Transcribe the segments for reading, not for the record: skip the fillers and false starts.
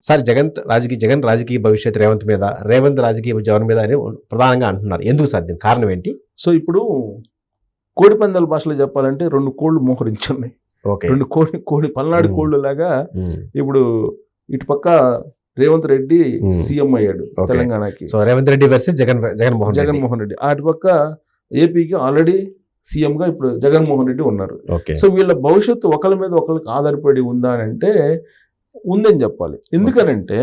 Sir Jagan రాజకీయ భవిష్యత్తు రేవంత్ రాజకీయ జవన్ మీద అని ప్రధానంగా అంటున్నారు. ఎందుకు సార్ దీని కారణం ఏంటి? సో ఇప్పుడు కోడి పందాల భాషలో చెప్పాలంటే 2 కోళ్ళు మోహరించున్నాయి. 2 కోడి పల్నాడు కోళ్ళు లాగా ఇప్పుడు ఇటుపక్క రేవంత్ రెడ్డి సీఎం అయ్యాడు తెలంగాణకి. So Revanth Reddy versus Jaganmohan Reddy. అటుపక్క ఏపీకి ఆల్రెడీ సీఎం గా ఇప్పుడు జగన్మోహన్ రెడ్డి ఉన్నారు. సో వీళ్ళ భవిష్యత్తు ఒకరి మీద ఒకరికి ఆధారపడి ఉందా అని అంటే ఉందని చెప్పాలి. ఎందుకనంటే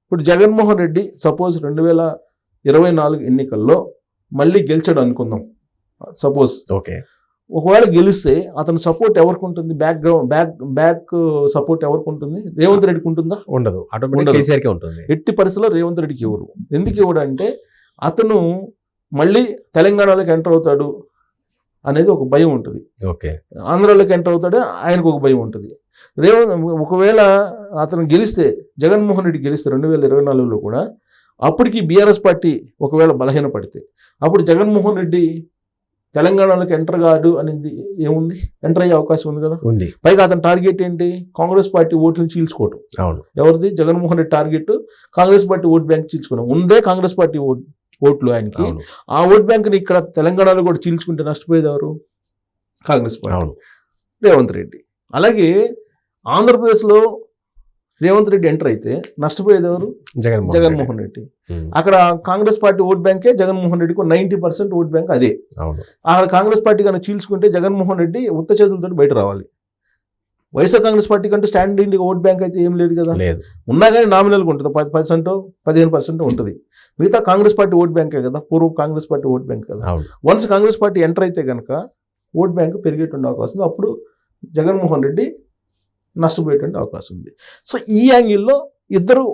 ఇప్పుడు జగన్మోహన్ రెడ్డి సపోజ్ 2024 ఎన్నికల్లో మళ్ళీ గెలిచాడు అనుకుందాం. సపోజ్ ఒకవేళ గెలిస్తే అతని సపోర్ట్ ఎవరికి ఉంటుంది? బ్యాక్ సపోర్ట్ ఎవరికి ఉంటుంది? రేవంత్ రెడ్డికి ఉంటుందా? ఉండదు. ఎట్టి పరిస్థితుల్లో రేవంత్ రెడ్డికి ఎవరు ఎందుకు ఇవ్వడు అంటే అతను మళ్ళీ తెలంగాణలోకి ఎంటర్ అవుతాడు అనేది ఒక భయం ఉంటుంది. ఆంధ్రాలోకి ఎంటర్ అవుతాడు ఆయనకు ఒక భయం ఉంటుంది. ఒకవేళ అతను గెలిస్తే జగన్మోహన్ రెడ్డి గెలిస్తే 2024లో కూడా అప్పటికి బీఆర్ఎస్ పార్టీ ఒకవేళ బలహీన పడితే అప్పుడు జగన్మోహన్ రెడ్డి తెలంగాణలోకి ఎంటర్ కాదు అనేది ఏముంది? ఎంటర్ అయ్యే అవకాశం ఉంది కదా. పైగా అతని టార్గెట్ ఏంటి? కాంగ్రెస్ పార్టీ ఓట్లను చీల్చుకోవటం. ఎవరిది? Jaganmohan Reddy target Congress party vote bank చీల్చుకోవడం. ఉందే కాంగ్రెస్ పార్టీ ఓట్లు ఆయనకి. ఆ ఓట్ బ్యాంక్ని ఇక్కడ తెలంగాణలో కూడా చీల్చుకుంటే నష్టపోయేది ఎవరు? కాంగ్రెస్ పార్టీ, రేవంత్ రెడ్డి. అలాగే ఆంధ్రప్రదేశ్లో రేవంత్ రెడ్డి ఎంటర్ అయితే నష్టపోయేది ఎవరు? జగన్మోహన్ రెడ్డి. అక్కడ కాంగ్రెస్ పార్టీ ఓట్ బ్యాంకే జగన్మోహన్ రెడ్డికి 90% ఓట్ బ్యాంక్ అదే. అక్కడ కాంగ్రెస్ పార్టీ కన్నా చీల్చుకుంటే జగన్మోహన్ రెడ్డి ఉత్త చేతులతో బయట రావాలి. వైఎస్ఆర్ కాంగ్రెస్ పార్టీ కంటే స్టాండింగ్ ఓట్ బ్యాంక్ అయితే ఏం లేదు కదా. ఉన్నా కానీ నామినల్గా ఉంటుంది. 10% 15% ఉంటుంది. మిగతా కాంగ్రెస్ పార్టీ ఓట్ బ్యాంకే కదా. పూర్వ కాంగ్రెస్ పార్టీ ఓట్ బ్యాంక్ కదా. వన్స్ కాంగ్రెస్ పార్టీ ఎంటర్ అయితే కనుక ఓట్ బ్యాంక్ పెరిగేటువంటి అవకాశం ఉంది. అప్పుడు జగన్మోహన్ రెడ్డి నష్టపోయేటువంటి అవకాశం ఉంది. సో ఈ యాంగిల్లో ఇద్దరు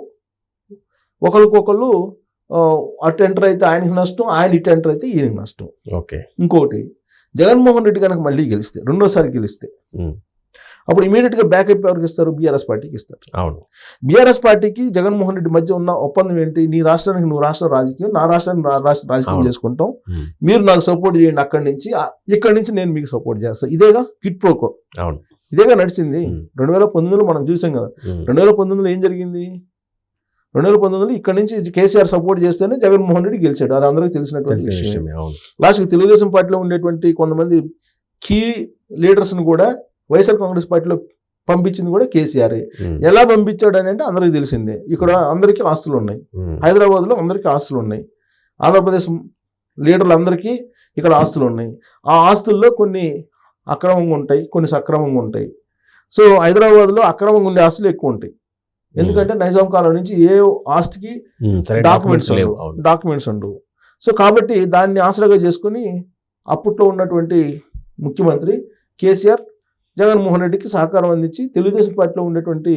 ఒకరికొకళ్ళు అటు ఎంటర్ అయితే ఆయనకి నష్టం, ఆయన ఇటు ఎంటర్ అయితే ఈయనకి నష్టం. ఇంకోటి జగన్మోహన్ రెడ్డి కనుక మళ్ళీ గెలిస్తే, రెండోసారి గెలిస్తే అప్పుడు ఇమీడియట్గా బ్యాకప్ ఎవరికి ఇస్తారు? బీఆర్ఎస్ పార్టీకి ఇస్తారు. బీఆర్ఎస్ పార్టీకి జగన్మోహన్ రెడ్డి మధ్య ఉన్న ఒప్పందం ఏంటి? నీ రాష్ట్రానికి నువ్వు రాష్ట్ర రాజకీయం, నా రాష్ట్రానికి నా రాష్ట్ర రాజకీయం చేసుకుంటాం. మీరు నాకు సపోర్ట్ చేయండి అక్కడి నుంచి, ఇక్కడి నుంచి నేను మీకు సపోర్ట్ చేస్తాను. ఇదేగా కిట్ ప్రోకో. ఇదేగా నడిచింది. 2019లో మనం చూసాం కదా. 2019లో ఏం జరిగింది? 2019లో ఇక్కడ నుంచి కేసీఆర్ సపోర్ట్ చేస్తేనే జగన్మోహన్ రెడ్డి గెలిచాడు. అది అందరికీ తెలిసినటువంటి విషయం. లాస్ట్కి తెలుగుదేశం పార్టీలో ఉండేటువంటి కొంతమంది కీ లీడర్స్ని కూడా వైఎస్ఆర్ కాంగ్రెస్ పార్టీలో పంపించింది కూడా కేసీఆర్. ఎలా పంపించాడు అని అంటే అందరికీ తెలిసిందే. ఇక్కడ అందరికీ ఆస్తులు ఉన్నాయి. హైదరాబాద్లో అందరికీ ఆస్తులు ఉన్నాయి. ఆంధ్రప్రదేశ్ లీడర్లందరికీ ఇక్కడ ఆస్తులు ఉన్నాయి. ఆ ఆస్తుల్లో కొన్ని అక్రమంగా ఉంటాయి, కొన్ని సక్రమంగా ఉంటాయి. సో హైదరాబాద్లో అక్రమంగా ఉండే ఆస్తులు ఎక్కువ ఉంటాయి. ఎందుకంటే నైజాం కాలం నుంచి ఏ ఆస్తికి డాక్యుమెంట్స్ ఉండవు. సో కాబట్టి దాన్ని ఆసరాగా చేసుకుని అప్పట్లో ఉన్నటువంటి ముఖ్యమంత్రి కేసీఆర్ జగన్మోహన్ రెడ్డికి సహకారం అందించి తెలుగుదేశం పార్టీలో ఉండేటువంటి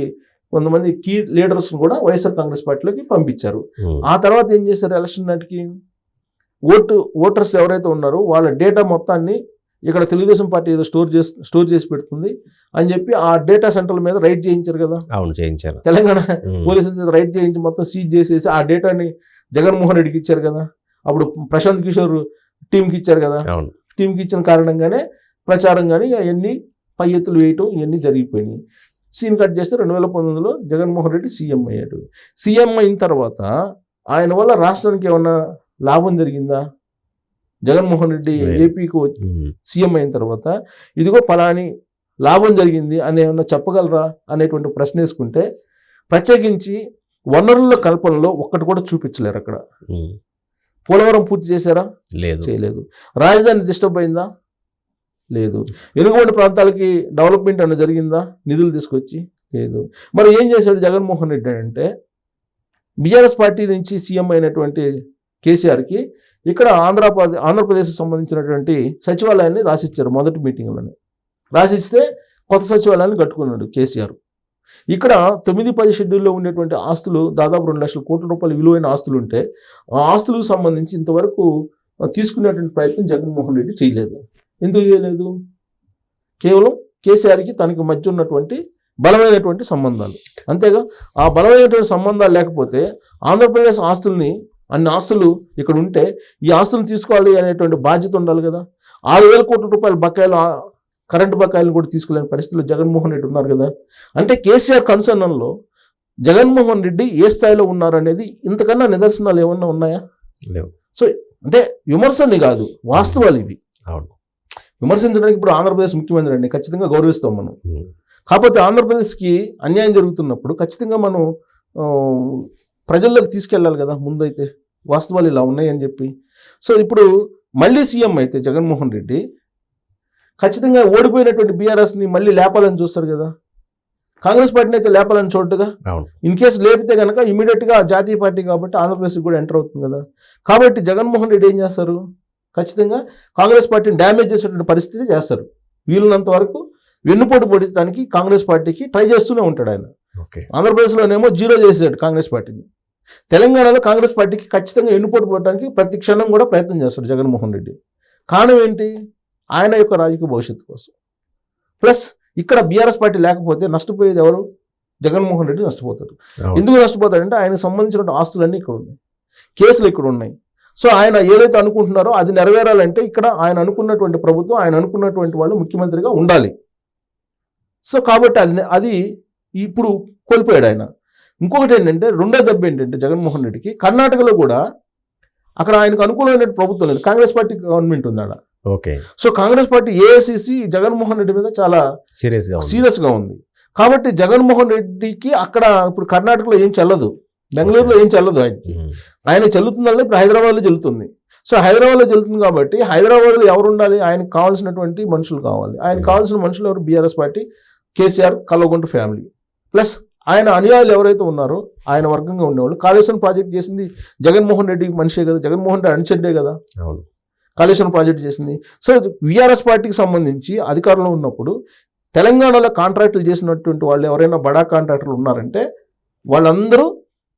కొంతమంది కీ లీడర్స్ కూడా వైఎస్ఆర్ కాంగ్రెస్ పార్టీలోకి పంపించారు. ఆ తర్వాత ఏం చేశారు? ఎలక్షన్ నాటికి ఓటర్స్ ఎవరైతే ఉన్నారో వాళ్ళ డేటా మొత్తాన్ని ఇక్కడ తెలుగుదేశం పార్టీ ఏదో స్టోర్ చేసి పెడుతుంది అని చెప్పి ఆ డేటా సెంటర్ల మీద రైడ్ చేయించారు కదా. చేయించారు. తెలంగాణ పోలీసులు రైడ్ చేయించి మొత్తం సీజ్ చేసేసి ఆ డేటాని జగన్మోహన్ రెడ్డికి ఇచ్చారు కదా. అప్పుడు ప్రశాంత్ కిషోర్ టీంకి ఇచ్చారు కదా. టీంకి ఇచ్చిన కారణంగానే ప్రచారం కానీ అవన్నీ పై ఎత్తులు వేయటం ఇవన్నీ జరిగిపోయినాయి. సీన్ కట్ చేస్తే 2019లో జగన్మోహన్ రెడ్డి సీఎం అయ్యాడు. సీఎం అయిన తర్వాత ఆయన వల్ల రాష్ట్రానికి ఏమన్నా లాభం జరిగిందా? జగన్మోహన్ రెడ్డి ఏపీకి సీఎం అయిన తర్వాత ఇదిగో ఫలాని లాభం జరిగింది అని ఏమన్నా చెప్పగలరా అనేటువంటి ప్రశ్న వేసుకుంటే ప్రత్యేకించి వనరుల కల్పనలో ఒక్కటి కూడా చూపించలేరు. అక్కడ పోలవరం పూర్తి చేశారా? చేయలేదు. రాజధాని డిస్టర్బ్ అయిందా? లేదు. వెనుకబడిన ప్రాంతాలకి డెవలప్మెంట్ అన్న జరిగిందా? నిధులు తీసుకొచ్చి లేదు. మరి ఏం చేశాడు జగన్మోహన్ రెడ్డి అంటే బీఆర్ఎస్ పార్టీ నుంచి సీఎం అయినటువంటి కేసీఆర్కి ఇక్కడ ఆంధ్రప్రదేశ్కి సంబంధించినటువంటి సచివాలయాన్ని రాసిచ్చారు. మొదటి మీటింగ్లోనే రాసిస్తే కొత్త సచివాలయాన్ని కట్టుకున్నాడు కేసీఆర్. ఇక్కడ 9-10 షెడ్యూల్లో ఉండేటువంటి ఆస్తులు దాదాపు 2 లక్షల కోట్ల రూపాయల విలువైన ఆస్తులు ఉంటే ఆ ఆస్తులకు సంబంధించి ఇంతవరకు తీసుకునేటువంటి ప్రయత్నం జగన్మోహన్ రెడ్డి చేయలేదు. ఎందుకు చేయలేదు? కేవలం కేసీఆర్కి తనకి మధ్య ఉన్నటువంటి బలమైనటువంటి సంబంధాలు, అంతేగా. ఆ బలమైనటువంటి సంబంధాలు లేకపోతే ఆంధ్రప్రదేశ్ ఆస్తుల్ని, అన్ని ఆస్తులు ఇక్కడ ఉంటే ఈ ఆస్తులను తీసుకోవాలి అనేటువంటి బాధ్యత ఉండాలి కదా. 6,000 కోట్ల రూపాయల బకాయిలు, కరెంటు బకాయిలను కూడా తీసుకోలేని పరిస్థితుల్లో జగన్మోహన్ రెడ్డి ఉన్నారు కదా. అంటే కేసీఆర్ కన్సర్న్లో జగన్మోహన్ రెడ్డి ఏ స్థాయిలో ఉన్నారు అనేది ఇంతకన్నా నిదర్శనాలు ఏమన్నా ఉన్నాయా? లేవు. సో అంటే విమర్శని కాదు, వాస్తవాలు ఇవి. అవును. విమర్శించడానికి ఇప్పుడు ఆంధ్రప్రదేశ్ ముఖ్యమంత్రి అండి, ఖచ్చితంగా గౌరవిస్తాం మనం. కాకపోతే ఆంధ్రప్రదేశ్కి అన్యాయం జరుగుతున్నప్పుడు ఖచ్చితంగా మనం ప్రజల్లోకి తీసుకెళ్ళాలి కదా ముందైతే, వాస్తవాలు ఇలా ఉన్నాయని చెప్పి. సో ఇప్పుడు మళ్ళీ సీఎం అయితే జగన్మోహన్ రెడ్డి ఖచ్చితంగా ఓడిపోయినటువంటి బీఆర్ఎస్ని మళ్ళీ లేపాలని చూస్తారు కదా, కాంగ్రెస్ పార్టీని అయితే లేపాలని చూడగా. ఇన్ కేసు లేపితే కనుక ఇమీడియట్గా జాతీయ పార్టీ కాబట్టి ఆంధ్రప్రదేశ్కి కూడా ఎంటర్ అవుతుంది కదా. కాబట్టి జగన్మోహన్ రెడ్డి ఏం చేస్తారు, ఖచ్చితంగా కాంగ్రెస్ పార్టీని డ్యామేజ్ చేసేటువంటి పరిస్థితి చేస్తారు. వీలున్నంత వరకు వెన్నుపోటు పొడించడానికి కాంగ్రెస్ పార్టీకి ట్రై చేస్తూనే ఉంటాడు ఆయన. ఆంధ్రప్రదేశ్లోనేమో జీరో చేసాడు కాంగ్రెస్ పార్టీని, తెలంగాణలో కాంగ్రెస్ పార్టీకి ఖచ్చితంగా వెన్నుపోటు పోవడానికి ప్రతి క్షణం కూడా ప్రయత్నం చేస్తాడు జగన్మోహన్ రెడ్డి. కారణం ఏంటి, ఆయన యొక్క రాజకీయ భవిష్యత్తు కోసం. ప్లస్ ఇక్కడ బీఆర్ఎస్ పార్టీ లేకపోతే నష్టపోయేది ఎవరు, జగన్మోహన్ రెడ్డి నష్టపోతాడు. ఎందుకు నష్టపోతాడంటే ఆయనకు సంబంధించిన ఆస్తులన్నీ ఇక్కడ ఉన్నాయి, కేసులు ఇక్కడ ఉన్నాయి. సో ఆయన ఏదైతే అనుకుంటున్నారో అది నెరవేరాలంటే ఇక్కడ ఆయన అనుకున్నటువంటి ప్రభుత్వం, ఆయన అనుకున్నటువంటి వాళ్ళు ముఖ్యమంత్రిగా ఉండాలి. సో కాబట్టి అది ఇప్పుడు కోల్పోయాడు ఆయన. ఇంకొకటి ఏంటంటే, రెండో దెబ్బ ఏంటంటే జగన్మోహన్ రెడ్డికి, కర్ణాటకలో కూడా అక్కడ ఆయనకు అనుకూలమైన ప్రభుత్వం లేదు, కాంగ్రెస్ పార్టీ గవర్నమెంట్ ఉంది అక్కడ. Okay. So Congress party AICC Jaganmohan Reddy మీద చాలా సీరియస్గా ఉంది. కాబట్టి జగన్మోహన్ రెడ్డికి అక్కడ ఇప్పుడు కర్ణాటకలో ఏం చెల్లదు, బెంగళూరులో ఏం చెల్లదు, ఆయన చెల్లుతుందల్లా ఇప్పుడు హైదరాబాద్లో చెల్లుతుంది. సో హైదరాబాద్లో చెల్లుతుంది కాబట్టి హైదరాబాద్లో ఎవరు ఉండాలి, ఆయనకు కావాల్సినటువంటి మనుషులు కావాలి. ఆయనకు కావాల్సిన మనుషులు ఎవరు, BRS party, KCR, Kalvakuntla family, plus ఆయన అనుయాయులు ఎవరైతే ఉన్నారో ఆయన వర్గంగా ఉండేవాళ్ళు. కాళేశ్వరం ప్రాజెక్ట్ చేసింది జగన్మోహన్ రెడ్డి మనిషే కదా, జగన్మోహన్ రెడ్డి అనుచరుడే కదా కాళేశ్వరం ప్రాజెక్ట్ చేసింది. సో బీఆర్ఎస్ పార్టీకి సంబంధించి అధికారంలో ఉన్నప్పుడు తెలంగాణలో కాంట్రాక్టులు చేసినటువంటి వాళ్ళు ఎవరైనా బడా కాంట్రాక్టర్లు ఉన్నారంటే వాళ్ళందరూ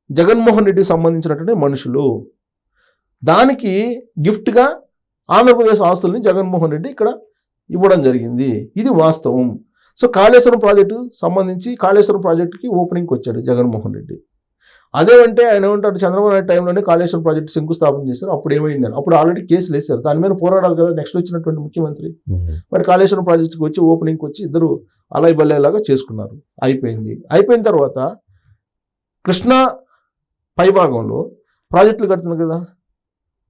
జగన్మోహన్ రెడ్డికి సంబంధించినటువంటి మనుషులు. దానికి గిఫ్ట్గా ఆంధ్రప్రదేశ్ ఆస్తుల్ని జగన్మోహన్ రెడ్డి ఇక్కడ ఇవ్వడం జరిగింది, ఇది వాస్తవం. సో కాళేశ్వరం ప్రాజెక్టు సంబంధించి కాళేశ్వరం ప్రాజెక్టుకి ఓపెనింగ్కి వచ్చాడు జగన్మోహన్ రెడ్డి. అదేమంటే ఆయన ఏమంటాడు, చంద్రబాబు నాయుడు టైంలోనే కాళేశ్వరం ప్రాజెక్టు శంకుస్థాపన చేశారు, అప్పుడు ఏమైందని, అప్పుడు ఆల్రెడీ కేసులు వేశారు, దాని మీద పోరాడాలి కదా నెక్స్ట్ వచ్చినటువంటి ముఖ్యమంత్రి. మరి కాళేశ్వరం ప్రాజెక్టుకి వచ్చి ఓపెనింగ్కి వచ్చి ఇద్దరు అలాయి బల్లేలాగా చేసుకున్నారు, అయిపోయిన తర్వాత కృష్ణా పైభాగంలో ప్రాజెక్టులు కడుతున్నారు కదా,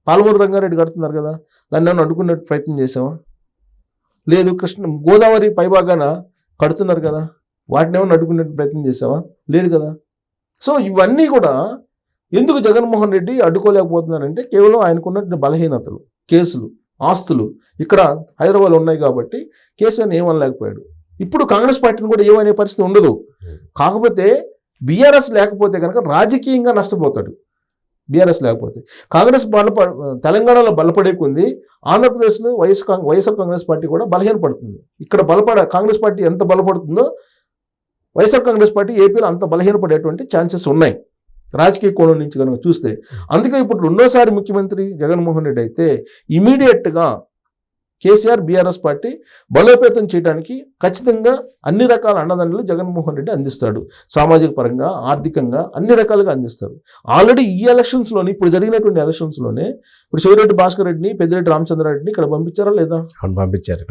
పాలమూరు రంగారెడ్డి కడుతున్నారు కదా, దాన్ని ఏమైనా అడ్డుకునే ప్రయత్నం చేసామా? లేదు. గోదావరి పైభాగాన కడుతున్నారు కదా, వాటిని ఏమైనా అడ్డుకునే ప్రయత్నం చేసావా? లేదు కదా. సో ఇవన్నీ కూడా ఎందుకు జగన్మోహన్ రెడ్డి అడ్డుకోలేకపోతున్నారంటే కేవలం ఆయనకున్నటువంటి బలహీనతలు, కేసులు, ఆస్తులు ఇక్కడ హైదరాబాద్లో ఉన్నాయి కాబట్టి కేసీఆర్ ఏమనలేకపోయాడు. ఇప్పుడు కాంగ్రెస్ పార్టీని కూడా ఏమనే పరిస్థితి ఉండదు. కాకపోతే బీఆర్ఎస్ లేకపోతే కనుక రాజకీయంగా నష్టపోతాడు. బీఆర్ఎస్ లేకపోతే కాంగ్రెస్ తెలంగాణలో బలపడే కొంది ఆంధ్రప్రదేశ్లో వైఎస్ఆర్ కాంగ్రెస్ పార్టీ కూడా బలహీనపడుతుంది. ఇక్కడ కాంగ్రెస్ పార్టీ ఎంత బలపడుతుందో వైఎస్ఆర్ కాంగ్రెస్ పార్టీ ఏపీలో అంత బలహీనపడేటువంటి ఛాన్సెస్ ఉన్నాయి రాజకీయ కోణం నుంచి కనుక చూస్తే. అందుకే ఇప్పుడు రెండోసారి ముఖ్యమంత్రి జగన్మోహన్ రెడ్డి అయితే ఇమీడియట్గా కేసీఆర్ బీఆర్ఎస్ పార్టీ బలోపేతం చేయడానికి ఖచ్చితంగా అన్ని రకాల అండదండలు జగన్మోహన్ రెడ్డి అందిస్తాడు. సామాజిక పరంగా, ఆర్థికంగా అన్ని రకాలుగా అందిస్తాడు. ఆల్రెడీ ఈ ఎలక్షన్స్లోనే, ఇప్పుడు జరిగినటువంటి ఎలక్షన్స్లోనే ఇప్పుడు శివరెడ్డి భాస్కర్ రెడ్డిని, పెద్దిరెడ్డి రామచంద్రారెడ్డిని ఇక్కడ పంపించారా లేదా? పంపించారు.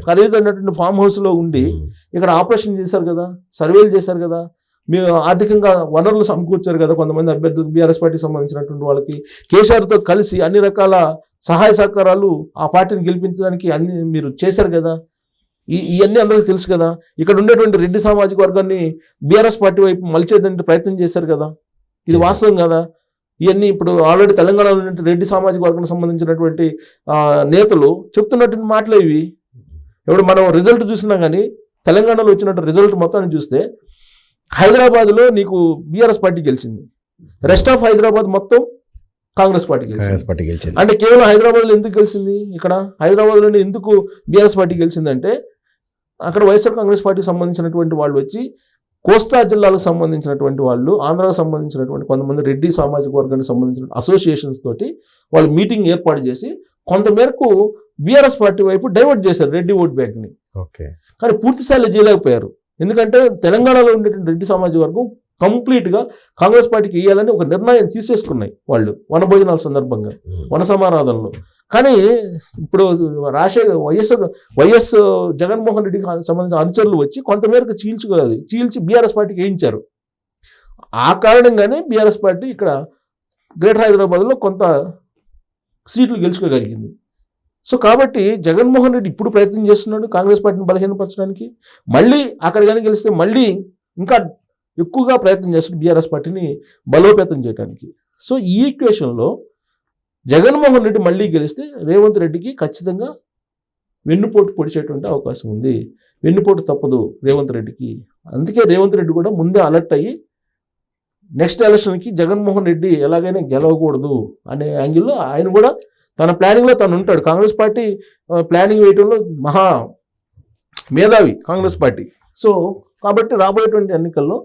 ఖరీదైనటువంటి ఫామ్ హౌస్లో ఉండి ఇక్కడ ఆపరేషన్ చేశారు కదా, సర్వేలు చేశారు కదా, మీరు ఆర్థికంగా వనరులు సమకూర్చారు కదా కొంతమంది అభ్యర్థులకు, బీఆర్ఎస్ పార్టీకి సంబంధించినటువంటి వాళ్ళకి. కేసీఆర్తో కలిసి అన్ని రకాల సహాయ సహకారాలు ఆ పార్టీని గెలిపించడానికి అన్ని మీరు చేశారు కదా. ఇవన్నీ అందరికీ తెలుసు కదా. ఇక్కడ ఉండేటువంటి రెడ్డి సామాజిక వర్గాన్ని బీఆర్ఎస్ పార్టీ వైపు మలిచేటువంటి ప్రయత్నం చేశారు కదా, ఇది వాస్తవం కదా. ఇవన్నీ ఇప్పుడు ఆల్రెడీ తెలంగాణలో ఉన్నటువంటి రెడ్డి సామాజిక వర్గానికి సంబంధించినటువంటి నేతలు చెప్తున్నటువంటి మాటలే ఇవి. ఇప్పుడు మనం రిజల్ట్ చూసినా కానీ తెలంగాణలో వచ్చినట్టు రిజల్ట్ మొత్తాన్ని చూస్తే హైదరాబాద్లో నీకు బీఆర్ఎస్ పార్టీ గెలిచింది, రెస్ట్ ఆఫ్ హైదరాబాద్ మొత్తం కాంగ్రెస్ పార్టీ గెలిచింది. అంటే కేవలం హైదరాబాద్లో ఎందుకు గెలిచింది, ఇక్కడ హైదరాబాద్లోనే ఎందుకు బీఆర్ఎస్ పార్టీ గెలిచిందంటే అక్కడ వైఎస్ఆర్ కాంగ్రెస్ పార్టీకి సంబంధించినటువంటి వాళ్ళు వచ్చి కోస్తా జిల్లాలకు సంబంధించినటువంటి వాళ్ళు, ఆంధ్రాకు సంబంధించినటువంటి కొంతమంది రెడ్డి సామాజిక వర్గానికి సంబంధించిన అసోసియేషన్స్ తోటి వాళ్ళు మీటింగ్ ఏర్పాటు చేసి కొంతమేరకు బీఆర్ఎస్ పార్టీ వైపు డైవర్ట్ చేశారు రెడ్డి ఓట్ బ్యాంక్ని. కానీ పూర్తి స్థాయిలో చేయలేకపోయారు. ఎందుకంటే తెలంగాణలో ఉండేటువంటి రెడ్డి సామాజిక వర్గం కంప్లీట్గా కాంగ్రెస్ పార్టీకి వేయాలని ఒక నిర్ణయం తీసేసుకున్నాయి వాళ్ళు వనభోజనాల సందర్భంగా, వన సమారాధనలో. కానీ ఇప్పుడు వైఎస్ జగన్మోహన్ రెడ్డికి సంబంధించిన అనుచరులు వచ్చి కొంతమేరకు చీల్చి బీఆర్ఎస్ పార్టీకి వేయించారు. ఆ కారణంగానే బీఆర్ఎస్ పార్టీ ఇక్కడ గ్రేటర్ హైదరాబాద్లో కొంత సీట్లు గెలుచుకోగలిగింది. సో కాబట్టి జగన్మోహన్ రెడ్డి ఇప్పుడు ప్రయత్నం చేస్తున్నాడు కాంగ్రెస్ పార్టీని బలహీనపరచడానికి. మళ్ళీ అక్కడ కానీ గెలిస్తే మళ్ళీ ఇంకా ఎక్కువగా ప్రయత్నం చేస్తున్నాడు బీఆర్ఎస్ పార్టీని బలోపేతం చేయడానికి. సో ఈ ఈక్వేషన్లో జగన్మోహన్ రెడ్డి మళ్ళీ గెలిస్తే రేవంత్ రెడ్డికి ఖచ్చితంగా వెన్నుపోటు పొడిచేటువంటి అవకాశం ఉంది. వెన్నుపోటు తప్పదు రేవంత్ రెడ్డికి. అందుకే రేవంత్ రెడ్డి కూడా ముందే అలర్ట్ అయ్యి నెక్స్ట్ ఎలక్షన్కి జగన్మోహన్ రెడ్డి ఎలాగైనా గెలవకూడదు అనే యాంగిల్లో ఆయన కూడా తన ప్లానింగ్లో తను ఉంటాడు. కాంగ్రెస్ పార్టీ ప్లానింగ్ వేయడంలో మహా మేధావి కాంగ్రెస్ పార్టీ. సో కాబట్టి రాబోయేటువంటి ఎన్నికల్లో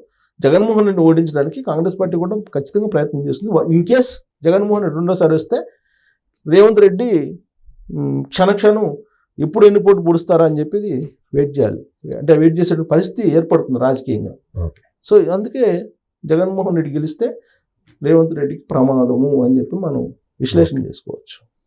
జగన్మోహన్ రెడ్డిని ఓడించడానికి కాంగ్రెస్ పార్టీ కూడా ఖచ్చితంగా ప్రయత్నం చేస్తుంది. ఇన్ కేస్ జగన్మోహన్ రెడ్డి రెండోసారి వస్తే రేవంత్ రెడ్డి క్షణక్షణం ఎప్పుడు ఎన్ని పోటు పొడుస్తారా అని చెప్పి వెయిట్ చేయాలి. అంటే వెయిట్ చేసే పరిస్థితి ఏర్పడుతుంది రాజకీయంగా. సో అందుకే జగన్మోహన్ రెడ్డి గెలిస్తే రేవంత్ రెడ్డికి ప్రమాదము అని చెప్పి మనం విశ్లేషణ చేసుకోవచ్చు.